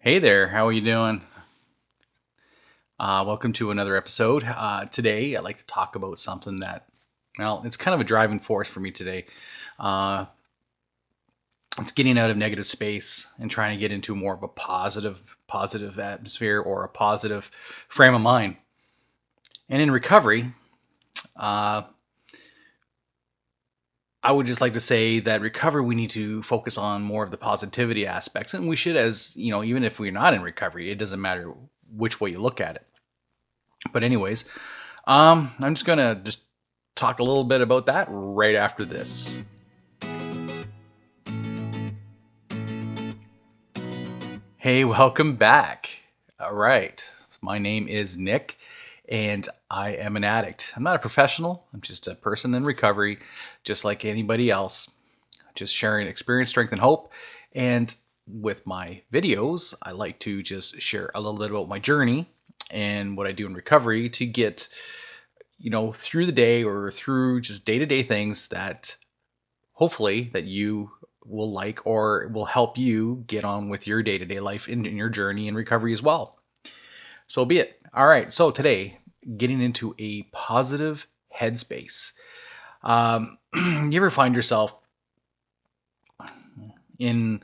Hey there, how are you doing? Welcome to another episode. Today, I'd like to talk about something that, well, it's kind of a driving force for me today. Uh, it's getting out of negative space and trying to get into more of a positive atmosphere or a positive frame of mind. And in recovery, uh, I would just like to say that recovery, we need to focus on more of the positivity aspects, and we should, as you know, even if we're not in recovery, it doesn't matter which way you look at it. But anyways, I'm just gonna talk a little bit about that right after this. Hey, welcome back. All right, my name is Nick, and I am an addict. I'm not a professional. I'm just a person in recovery, just like anybody else. Just sharing experience, strength, and hope. And with my videos, I like to just share a little bit about my journey and what I do in recovery to get through the day or through just day-to-day things that hopefully that you will like or will help you get on with your day-to-day life in your journey in recovery as well. So be it. All right, so today, getting into a positive headspace. You ever find yourself in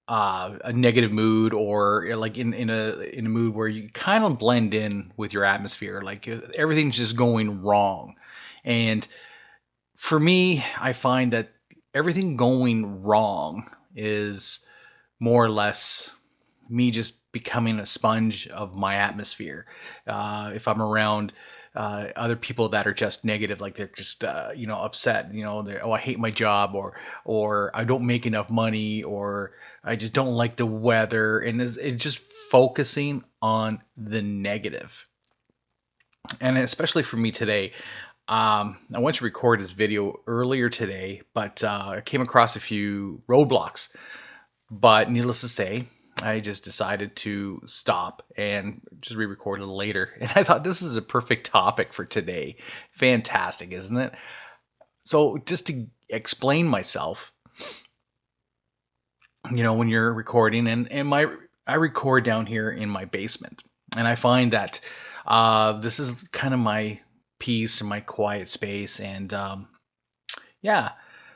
a negative mood, or like in a mood where you kind of blend in with your atmosphere, like everything's just going wrong? And for me, I find that everything going wrong is more or less me just becoming a sponge of my atmosphere. If I'm around other people that are just negative, like they're just upset, they're, oh, I hate my job, or I don't make enough money, or I just don't like the weather, and it's just focusing on the negative. And especially for me today, I went to record this video earlier today, but I came across a few roadblocks. But needless to say, I just decided to stop and just re-record a little later. And I thought this is a perfect topic for today. Fantastic, isn't it? So just to explain myself, when you're recording, and I record down here in my basement, and I find that this is kind of my peace and my quiet space, and yeah.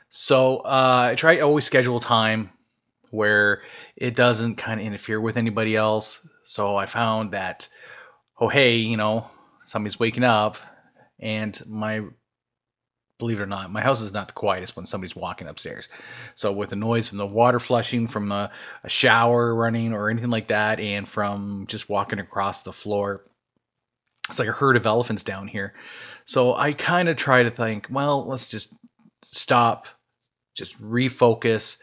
So I try to always schedule time where it doesn't kind of interfere with anybody else. So I found that, oh, hey, somebody's waking up, and believe it or not, my house is not the quietest when somebody's walking upstairs. So with the noise from the water flushing, from a shower running or anything like that, and from just walking across the floor, it's like a herd of elephants down here. So I kind of try to think, well, let's just stop, just refocus,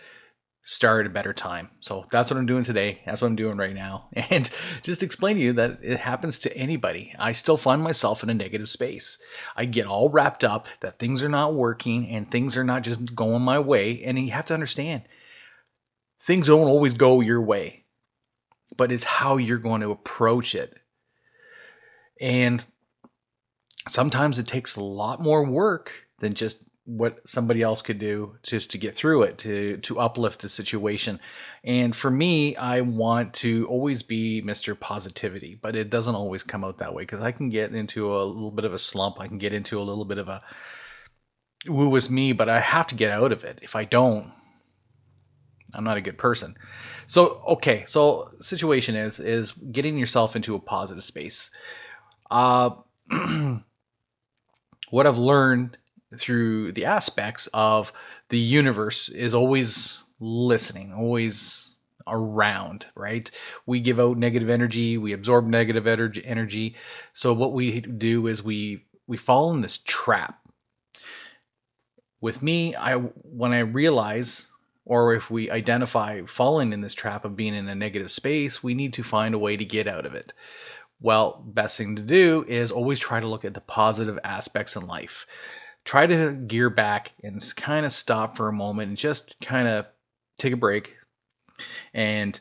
start at a better time. So that's what I'm doing today. That's what I'm doing right now. And just explain to you that it happens to anybody. I still find myself in a negative space. I get all wrapped up that things are not working and things are not just going my way. And you have to understand, things don't always go your way, but it's how you're going to approach it. And sometimes it takes a lot more work than just what somebody else could do just to get through it, to uplift the situation. And for me, I want to always be Mr. Positivity, but it doesn't always come out that way, because I can get into a little bit of a slump. I can get into a little bit of a woo is me, but I have to get out of it. If I don't, I'm not a good person. So okay, so situation is getting yourself into a positive space. uh what I've learned through the aspects of the universe is always listening, always around, right? We give out negative energy, we absorb negative energy. So what we do is we fall in this trap. With me, when I realize, or if we identify falling in this trap of being in a negative space, we need to find a way to get out of it. Well, best thing to do is always try to look at the positive aspects in life. Try to gear back and kind of stop for a moment and just kind of take a break and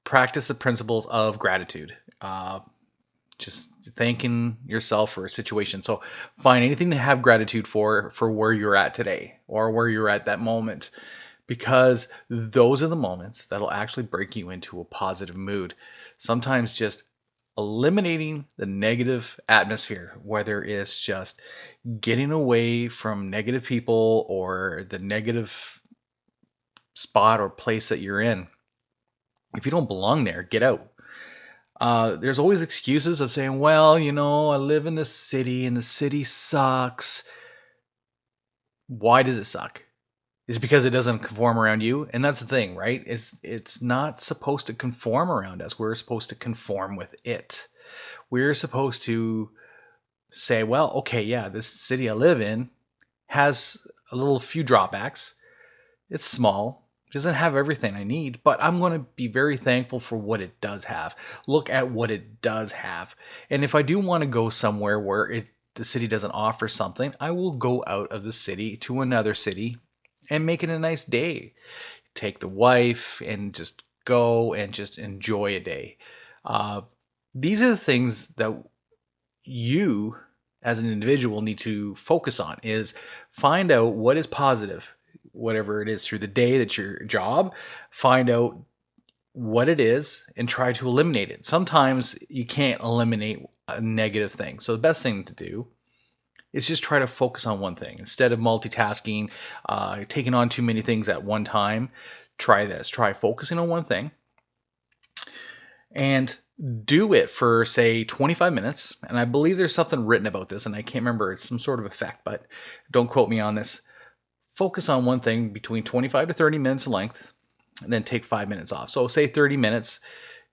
practice the principles of gratitude. Just thanking yourself for a situation. So find anything to have gratitude for where you're at today or where you're at that moment. because those are the moments that'll actually break you into a positive mood. Sometimes just eliminating the negative atmosphere, whether it's just getting away from negative people or the negative spot or place that you're in. If you don't belong there, get out. There's always excuses of saying, well, I live in the city and the city sucks. Why does it suck? Is it because it doesn't conform around you? And that's the thing, right? It's not supposed to conform around us. We're supposed to conform with it. We're supposed to say, well, okay, yeah, this city I live in has a little few drawbacks. It's small. It doesn't have everything I need, but I'm going to be very thankful for what it does have. Look at what it does have. And if I do want to go somewhere where the city doesn't offer something, I will go out of the city to another city and make it a nice day. Take the wife and just go and just enjoy a day. These are the things that you as an individual need to focus on, is find out what is positive, whatever it is through the day, that's your job. Find out what it is and try to eliminate it. Sometimes you can't eliminate a negative thing. So the best thing to do is just try to focus on one thing. Instead of multitasking, taking on too many things at one time, try this. Try focusing on one thing and do it for, say, 25 minutes. And I believe there's something written about this, and I can't remember. It's some sort of effect, but don't quote me on this. Focus on one thing between 25 to 30 minutes in length, and then take 5 minutes off. So say 30 minutes,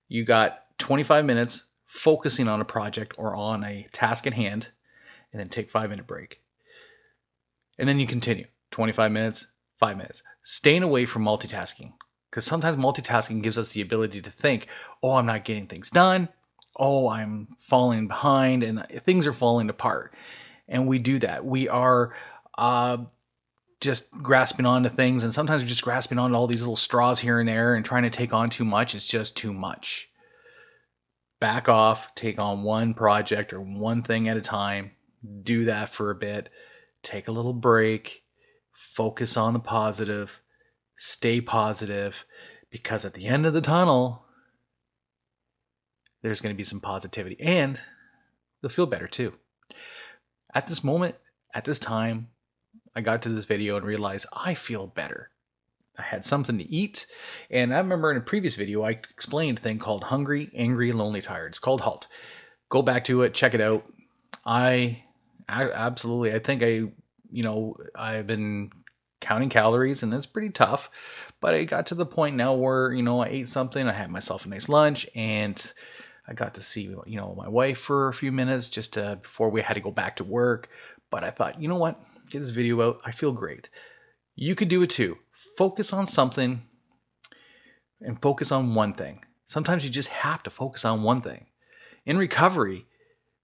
you got 25 minutes focusing on a project or on a task at hand, and then take 5 minute break. And then you continue 25 minutes, 5 minutes. Staying away from multitasking, because sometimes multitasking gives us the ability to think, oh, I'm not getting things done. Oh, I'm falling behind and things are falling apart. And we do that. We are just grasping onto things, and sometimes we're just grasping onto all these little straws here and there and trying to take on too much. It's just too much. Back off, take on one project or one thing at a time. Do that for a bit. Take a little break. Focus on the positive. Stay positive, because at the end of the tunnel, there's going to be some positivity, and you'll feel better too. At this moment, at this time, I got to this video and realized I feel better. I had something to eat, and I remember in a previous video I explained a thing called Hungry, Angry, Lonely, Tired. It's called HALT. Go back to it, check it out. I absolutely, I think I've been counting calories, and it's pretty tough, but I got to the point now where, I ate something, I had myself a nice lunch, and I got to see, my wife for a few minutes just before we had to go back to work. But I thought, you know what? Get this video out. I feel great. You could do it too. Focus on something and focus on one thing. Sometimes you just have to focus on one thing. In recovery,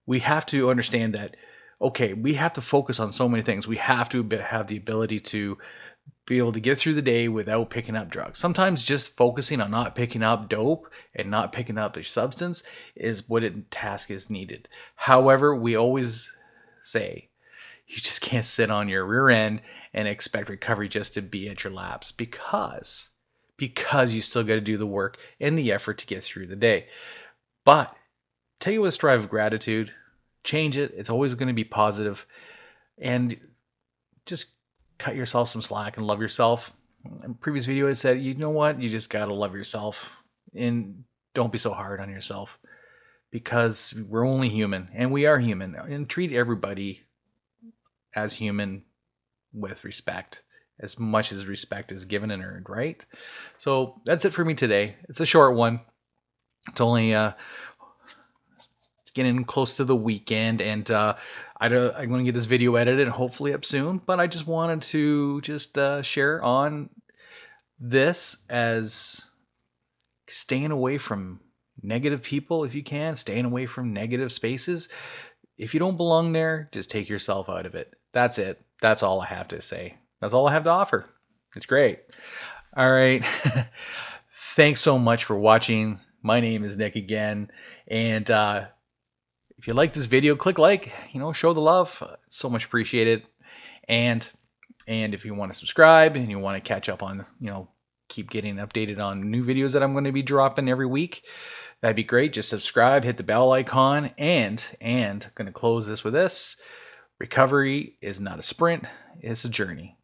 we have to understand that, okay, we have to focus on so many things. We have to have the ability to be able to get through the day without picking up drugs. Sometimes just focusing on not picking up dope and not picking up a substance is what a task is needed. However, we always say, you just can't sit on your rear end and expect recovery just to be at your laps, because you still got to do the work and the effort to get through the day. But take it with a strive of gratitude, change it. It's always going to be positive, and just cut yourself some slack and love yourself. In the previous video, I said, you know what? You just got to love yourself, and don't be so hard on yourself, because we're only human, and we are human, and treat everybody as human with respect, as much as respect is given and earned, right? So that's it for me today. It's a short one. It's only it's getting close to the weekend, and I'm going to get this video edited and hopefully up soon. But I just wanted to just share on this as staying away from negative people if you can, staying away from negative spaces. If you don't belong there, just take yourself out of it. That's it. That's all I have to say. That's all I have to offer. It's great. All right. Thanks so much for watching. My name is Nick again. And if you like this video, click like, show the love. It's so much appreciated. And And if you want to subscribe and you want to catch up on, keep getting updated on new videos that I'm going to be dropping every week, that'd be great. Just subscribe, hit the bell icon, and going to close this with this. Recovery is not a sprint, it's a journey.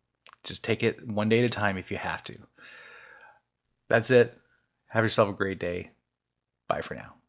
Just take it one day at a time if you have to. That's it. Have yourself a great day. Bye for now.